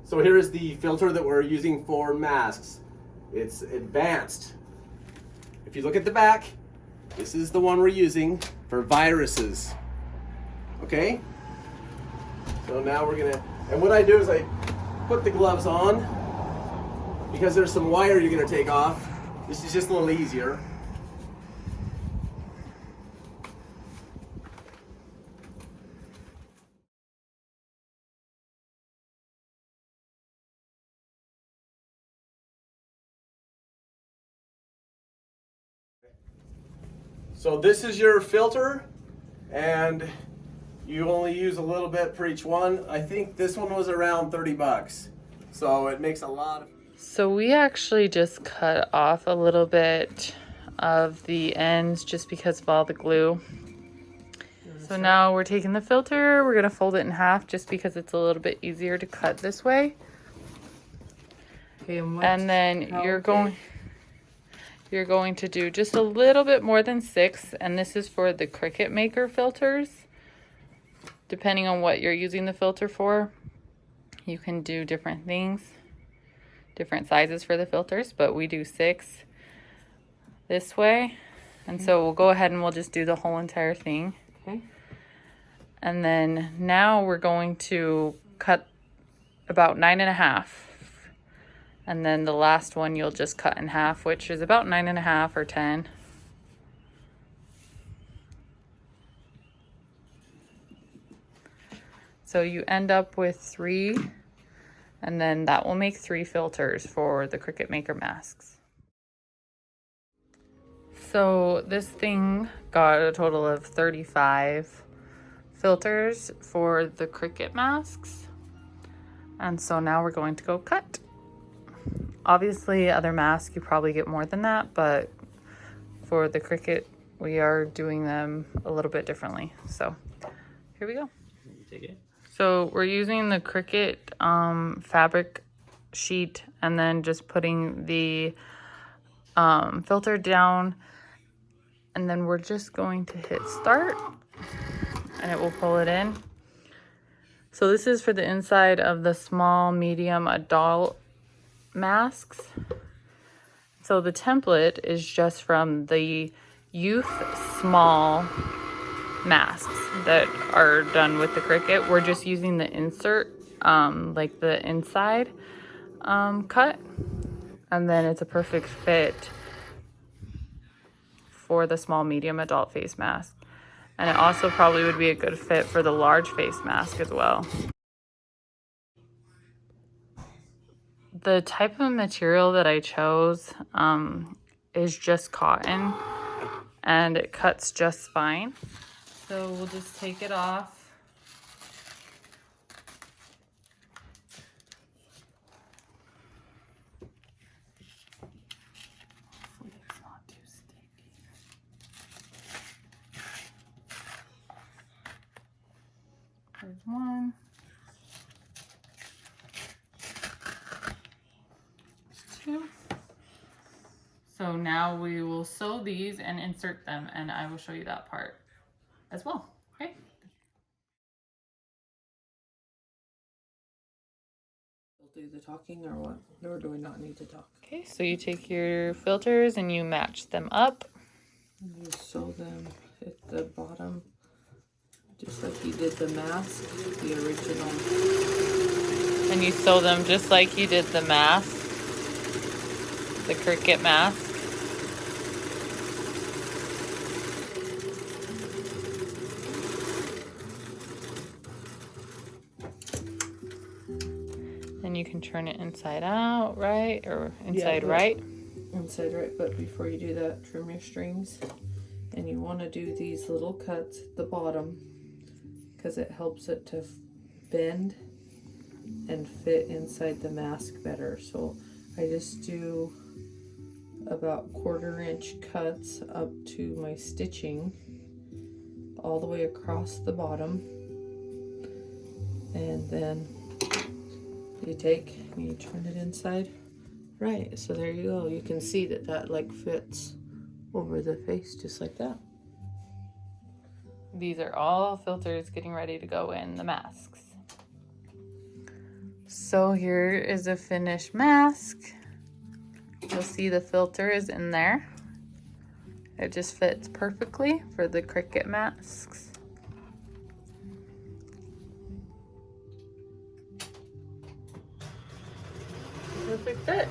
So here is the filter that we're using for masks. It's advanced. If you look at the back, this is the one we're using for viruses. Okay? So now we're gonna, and what I do is I put the gloves on because there's some wire you're gonna take off. This is just a little easier. So this is your filter, and you only use a little bit for each one. I think this one was around 30 bucks. So it makes a lot of... So we actually just cut off a little bit of the ends just because of all the glue. So now we're taking the filter, we're gonna fold it in half just because it's a little bit easier to cut this way. Okay, And then you're going to do just a little bit more than 6, and this is for the Cricut Maker filters. Depending on what you're using the filter for, you can do different things, different sizes for the filters, but we do 6 this way. And so we'll go ahead and we'll just do the whole entire thing. Okay. And then now we're going to cut about 9.5. And then the last one you'll just cut in half, which is about 9.5 or 10. So you end up with 3, and then that will make 3 filters for the Cricut Maker masks. So this thing got a total of 35 filters for the Cricut masks. And so now we're going to go cut. Obviously, other masks, you probably get more than that, but for the Cricut, we are doing them a little bit differently. So here we go. You take it. So we're using the Cricut fabric sheet and then just putting the filter down, and then we're just going to hit start and it will pull it in. So this is for the inside of the small, medium, adult masks. So the template is just from the youth small masks that are done with the Cricut. We're just using the insert, like the inside cut, and then it's a perfect fit for the small, medium, adult face mask. And it also probably would be a good fit for the large face mask as well. The type of material that I chose is just cotton, and it cuts just fine. So we'll just take it off. Hopefully it's not too sticky. There's one. Two. So now we will sew these and insert them, and I will show you that part as well. Okay. Do the talking or what? Or do we not need to talk? Okay, so you take your filters and you match them up. And you sew them at the bottom, just like you did the mask, the original. And you sew them just like you did the mask, the Cricut mask. And you can turn it inside out, right? Or inside right. Inside right, but before you do that, trim your strings. And you want to do these little cuts at the bottom because it helps it to bend and fit inside the mask better. So I just do about 1/4 inch cuts up to my stitching all the way across the bottom, and then you take and you turn it inside right. So there you go. You can see that that like fits over the face just like that. These are all filters getting ready to go in the masks. So here is a finished mask. You'll see the filter is in there. It just fits perfectly for the Cricut masks. Perfect fit.